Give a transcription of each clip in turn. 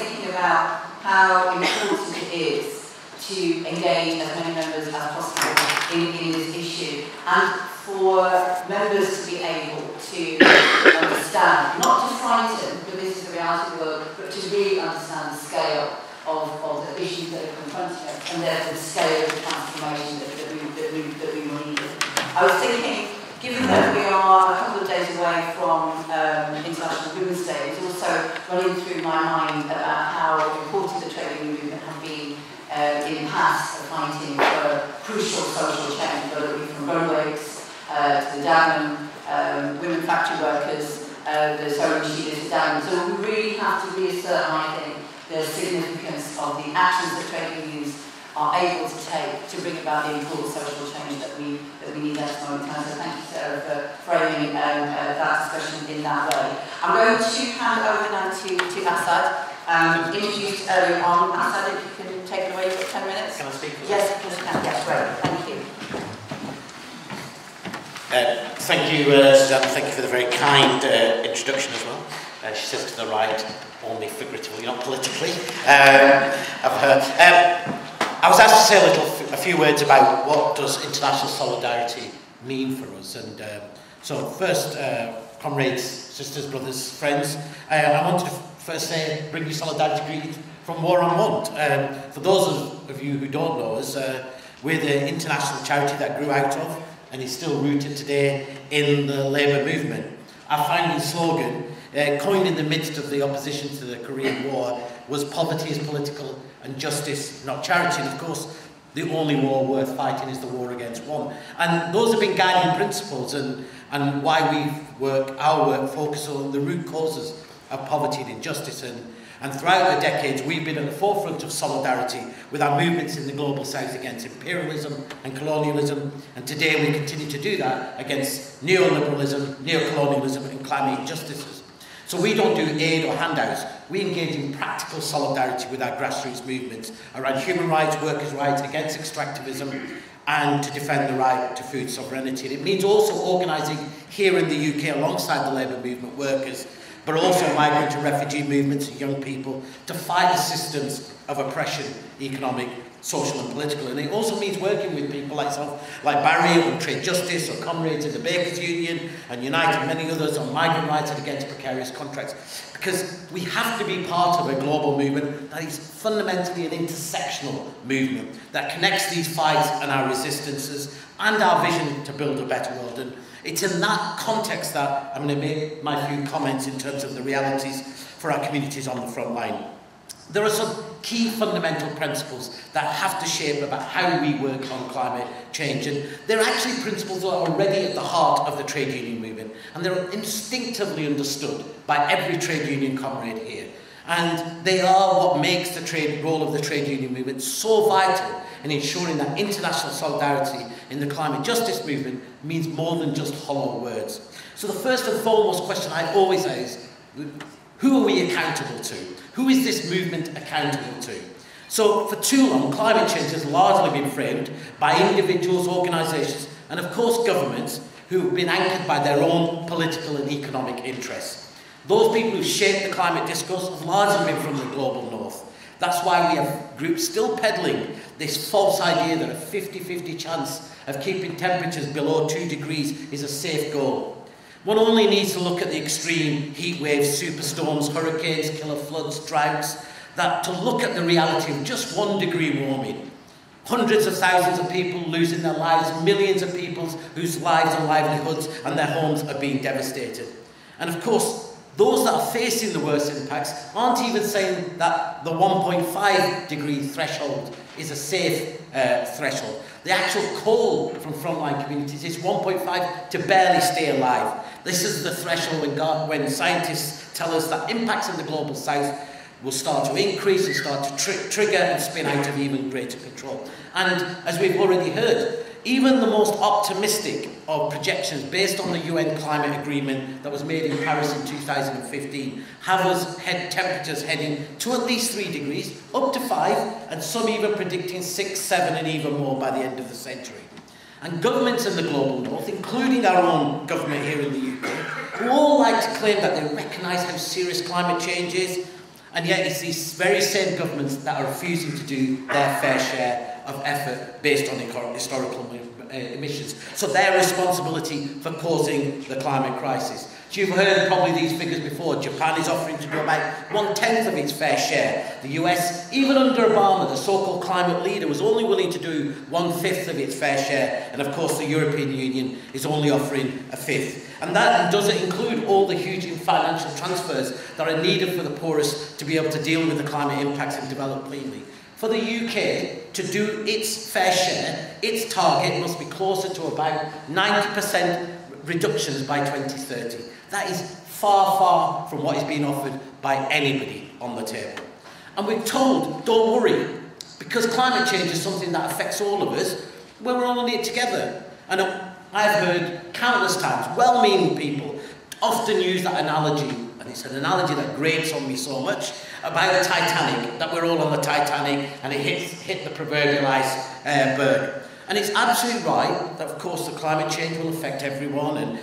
thinking about how important it is to engage as many members as possible in this issue, and for members to be able to understand, not to frighten, because this is the reality of the world, but to really understand the scale of the issues that are confronting us, and therefore the scale of the transformation that we will need. I was thinking, given that we are a couple of days away from International Women's Day, it was also running through my mind about how important the trade union movement has been in the past of fighting for crucial social change, whether it be from roadways to the Dagenham, women factory workers, the sewing machinists at Dagenham. So we really have to reassert, I think, the significance of the actions that trade unions are able to take to bring about the important social change that we need at this moment in time. So thank you, Sarah, for framing that discussion in that way. I'm going to hand over now to Asad. Introduced earlier on. Asad, if you can take it away for 10 minutes. Can I speak? Yes, of course you can. Yes, great. Thank you. Thank you, Suzanne. Thank you for the very kind introduction as well. She says to the right, only figuratively, not politically, of her. I was asked to say a few words about what does international solidarity mean for us. And so first, comrades, sisters, brothers, friends, I wanted to first say, bring you solidarity greetings from War on Want. For those of you who don't know us, we're the international charity that grew out of and is still rooted today in the Labour movement. Our founding slogan, coined in the midst of the opposition to the Korean War, was poverty is political and justice not charity. And of course, the only war worth fighting is the war against want. And those have been guiding principles and why our work focuses on the root causes of poverty and injustice. And throughout the decades, we've been at the forefront of solidarity with our movements in the global south against imperialism and colonialism. And today we continue to do that against neoliberalism, neocolonialism and climate injustices. So we don't do aid or handouts. We engage in practical solidarity with our grassroots movements around human rights, workers' rights, against extractivism, and to defend the right to food sovereignty. And it means also organising here in the UK alongside the Labour movement workers, but also migrant and refugee movements and young people to fight the systems of oppression, economic, social and political. And it also means working with people like Barry on trade justice, or comrades in the Bakers Union and Unite and many others on migrant rights and against precarious contracts. Because we have to be part of a global movement that is fundamentally an intersectional movement that connects these fights and our resistances and our vision to build a better world. And it's in that context that I'm going to make my few comments in terms of the realities for our communities on the front line. There are some key fundamental principles that have to shape about how we work on climate change, and they're actually principles that are already at the heart of the trade union movement, and they're instinctively understood by every trade union comrade here. And they are what makes the role of the trade union movement so vital in ensuring that international solidarity in the climate justice movement means more than just hollow words. So the first and foremost question I always ask is, who are we accountable to? Who is this movement accountable to? So for too long, climate change has largely been framed by individuals, organisations, and of course governments who have been anchored by their own political and economic interests. Those people who shape the climate discourse have largely been from the global north. That's why we have groups still peddling this false idea that a 50-50 chance of keeping temperatures below 2 degrees is a safe goal. One only needs to look at the extreme heat waves, superstorms, hurricanes, killer floods, droughts, to look at the reality of just 1 degree warming. Hundreds of thousands of people losing their lives, millions of people whose lives and livelihoods and their homes are being devastated. And of course, those that are facing the worst impacts aren't even saying that the 1.5 degree threshold is a safe threshold. The actual call from frontline communities is 1.5 to barely stay alive. This is the threshold when scientists tell us that impacts in the global south will start to increase and start to trigger and spin out of even greater control. And as we've already heard, even the most optimistic of projections based on the UN climate agreement that was made in Paris in 2015 have us temperatures heading to at least 3 degrees, up to 5, and some even predicting 6, 7 and even more by the end of the century. And governments in the global north, including our own government here in the UK, who all like to claim that they recognise how serious climate change is, And yet it's these very same governments that are refusing to do their fair share of effort based on historical emissions. So their responsibility for causing the climate crisis. So you've heard probably these figures before. Japan is offering to do about 1/10 of its fair share. The US, even under Obama, the so-called climate leader, was only willing to do 1/5 of its fair share. And of course the European Union is only offering 1/5. And that doesn't include all the huge financial transfers that are needed for the poorest to be able to deal with the climate impacts and develop cleanly. For the UK to do its fair share, its target must be closer to about 90% reductions by 2030. That is far, far from what is being offered by anybody on the table. And we're told, don't worry, because climate change is something that affects all of us, we're all in it together. And I've heard countless times, well-meaning people often use that analogy, and it's an analogy that grates on me so much, about the Titanic, that we're all on the Titanic and it hit the proverbial iceberg. And it's absolutely right that, of course, the climate change will affect everyone,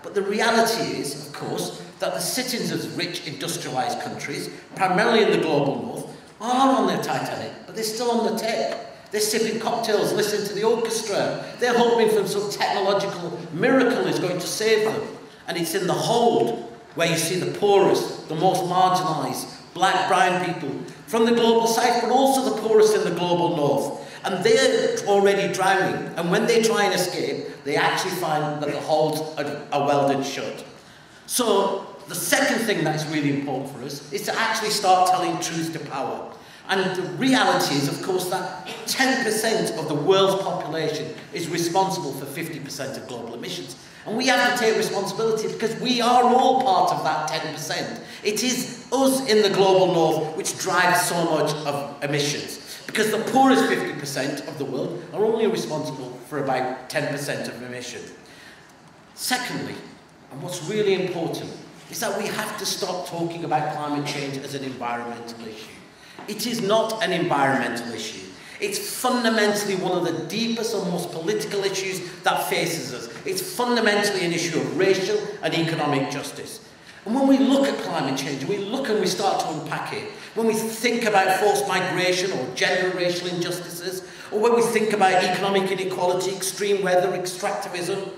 but the reality is, of course, that the citizens of rich industrialised countries, primarily in the global north, are on the Titanic, but they're still on the deck. They're sipping cocktails, listening to the orchestra. They're hoping for some technological miracle is going to save them. And it's in the hold where you see the poorest, the most marginalised, black, brown people from the global south, but also the poorest in the global north. And they're already drowning. And when they try and escape, they actually find that the holds are welded shut. So the second thing that's really important for us is to actually start telling truth to power. And the reality is, of course, that 10% of the world's population is responsible for 50% of global emissions. And we have to take responsibility because we are all part of that 10%. It is us in the global north which drives so much of emissions. Because the poorest 50% of the world are only responsible for about 10% of emissions. Secondly, and what's really important, is that we have to stop talking about climate change as an environmental issue. It is not an environmental issue. It's fundamentally one of the deepest and most political issues that faces us. It's fundamentally an issue of racial and economic justice. And when we look at climate change, we look and we start to unpack it, when we think about forced migration or gender racial injustices, or when we think about economic inequality, extreme weather, extractivism,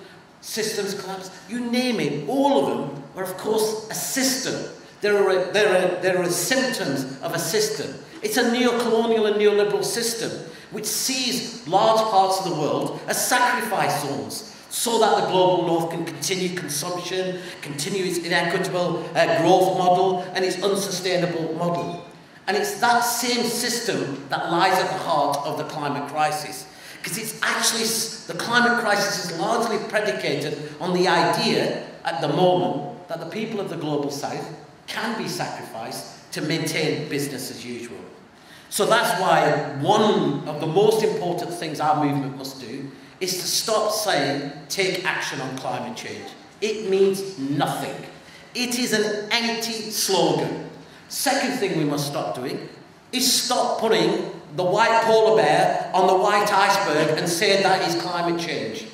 systems collapse, you name it, all of them are of course a system. There are symptoms of a system. It's a neo-colonial and neoliberal system which sees large parts of the world as sacrifice zones so that the global north can continue consumption, continue its inequitable growth model and its unsustainable model. And it's that same system that lies at the heart of the climate crisis. Because it's actually, the climate crisis is largely predicated on the idea at the moment that the people of the global south can be sacrificed to maintain business as usual. So that's why one of the most important things our movement must do is to stop saying, take action on climate change. It means nothing. It is an empty slogan. Second thing we must stop doing is stop putting the white polar bear on the white iceberg and saying that is climate change.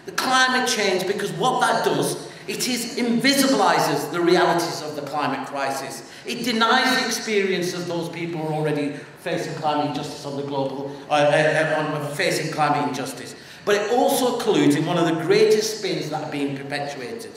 The climate change, because what that does, it invisibilises the realities of the climate crisis. It denies the experience of those people who are already facing climate injustice on the global, facing climate injustice. But it also colludes in one of the greatest spins that are being perpetuated,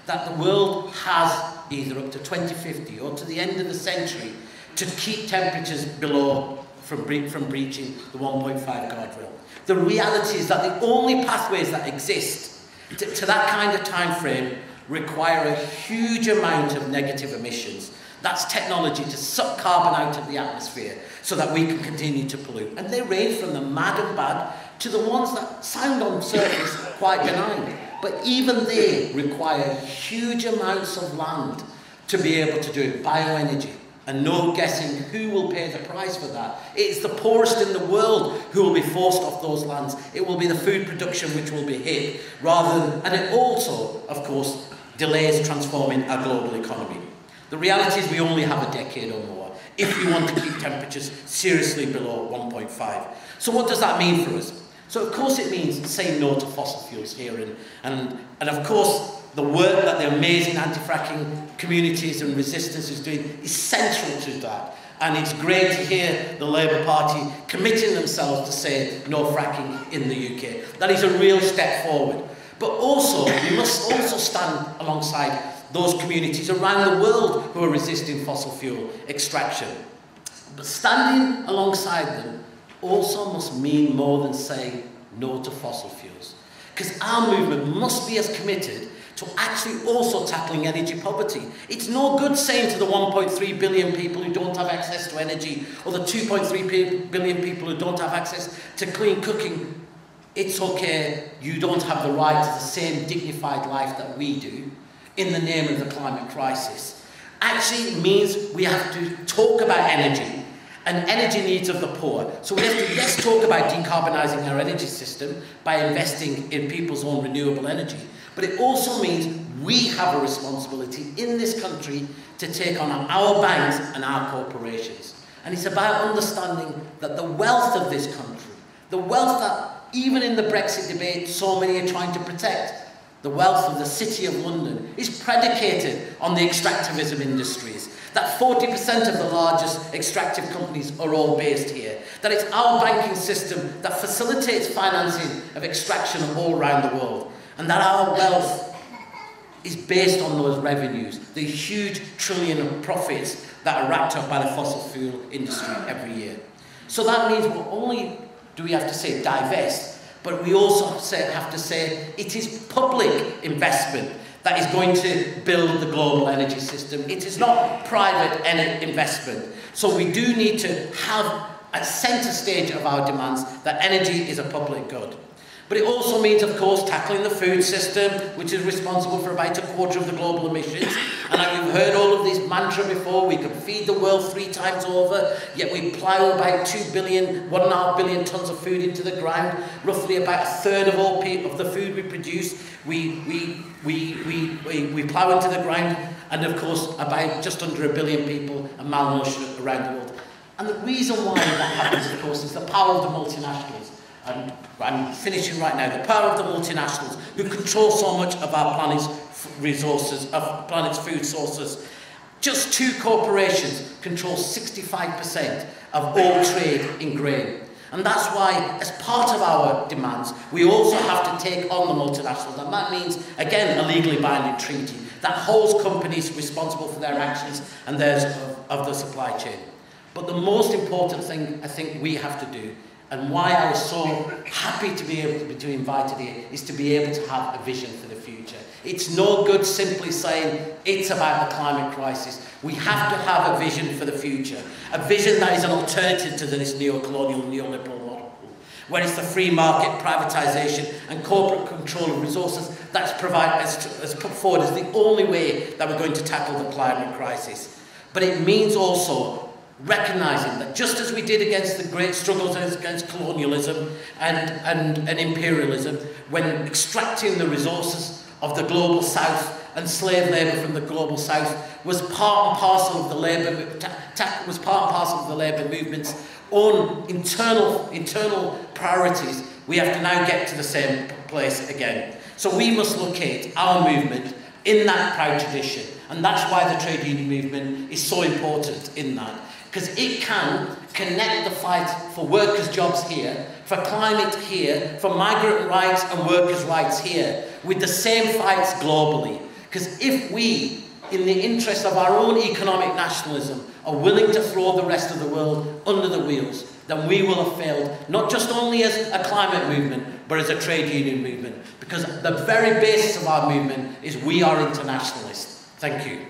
that the world has either up to 2050 or to the end of the century to keep temperatures below from breaching the 1.5 guardrail. The reality is that the only pathways that exist to that kind of time frame require a huge amount of negative emissions. That's technology to suck carbon out of the atmosphere so that we can continue to pollute. And they range from the mad and bad to the ones that sound on surface quite benign. But even they require huge amounts of land to be able to do it. Bioenergy. And no guessing who will pay the price for that. It's the poorest in the world who will be forced off those lands. It will be the food production which will be hit, and it also, of course, delays transforming our global economy. The reality is we only have a decade or more if we want to keep temperatures seriously below 1.5. So what does that mean for us? So of course it means saying no to fossil fuels here, and of course the work that the amazing anti-fracking communities and resistance is doing is central to that. And it's great to hear the Labour Party committing themselves to say no fracking in the UK. That is a real step forward. But also, we must also stand alongside those communities around the world who are resisting fossil fuel extraction. But standing alongside them also must mean more than saying no to fossil fuels. Because our movement must be as committed to actually also tackling energy poverty. It's no good saying to the 1.3 billion people who don't have access to energy, or the 2.3 billion people who don't have access to clean cooking, it's okay, you don't have the right to the same dignified life that we do in the name of the climate crisis. Actually, it means we have to talk about energy and energy needs of the poor. So we have to, yes, talk about decarbonising our energy system by investing in people's own renewable energy, but it also means we have a responsibility in this country to take on our banks and our corporations. And it's about understanding that the wealth of this country, the wealth that even in the Brexit debate so many are trying to protect, the wealth of the City of London is predicated on the extractivism industries. That 40% of the largest extractive companies are all based here. That it's our banking system that facilitates financing of extraction all around the world. And that our wealth is based on those revenues, the huge trillion of profits that are wrapped up by the fossil fuel industry every year. So that means not only do we have to say divest, but we also have to say it is public investment that is going to build the global energy system. It is not private investment. So we do need to have at centre stage of our demands that energy is a public good. But it also means, of course, tackling the food system, which is responsible for about 1/4 of the global emissions. And we've heard all of this mantra before, we can feed the world 3 times over, yet we plough about 1.5 billion tonnes of food into the ground, roughly about 1/3 of all of the food we produce, we plough into the ground, and of course, about just under 1 billion people are malnourished around the world. And the reason why that happens, of course, is the power of the multinationals. And I'm finishing right now. The power of the multinationals who control so much of our planet's resources, of planet's food sources. Just 2 corporations control 65% of all trade in grain. And that's why, as part of our demands, we also have to take on the multinationals. And that means, again, a legally binding treaty that holds companies responsible for their actions and theirs of the supply chain. But the most important thing I think we have to do, and why I was so happy to be able to be invited here, is to be able to have a vision for the future. It's no good simply saying it's about the climate crisis. We have to have a vision for the future, a vision that is an alternative to this neo-colonial, neoliberal model, where it's the free market, privatisation and corporate control of resources that's put forward as the only way that we're going to tackle the climate crisis. But it means also recognising that just as we did against the great struggles against colonialism and imperialism, when extracting the resources of the global south and slave labour from the global south was part and parcel of the labour movement's own internal priorities, we have to now get to the same place again. So we must locate our movement in that proud tradition, and that's why the trade union movement is so important in that. Because it can connect the fight for workers' jobs here, for climate here, for migrant rights and workers' rights here, with the same fights globally. Because if we, in the interest of our own economic nationalism, are willing to throw the rest of the world under the wheels, then we will have failed, not just only as a climate movement, but as a trade union movement. Because the very basis of our movement is we are internationalists. Thank you.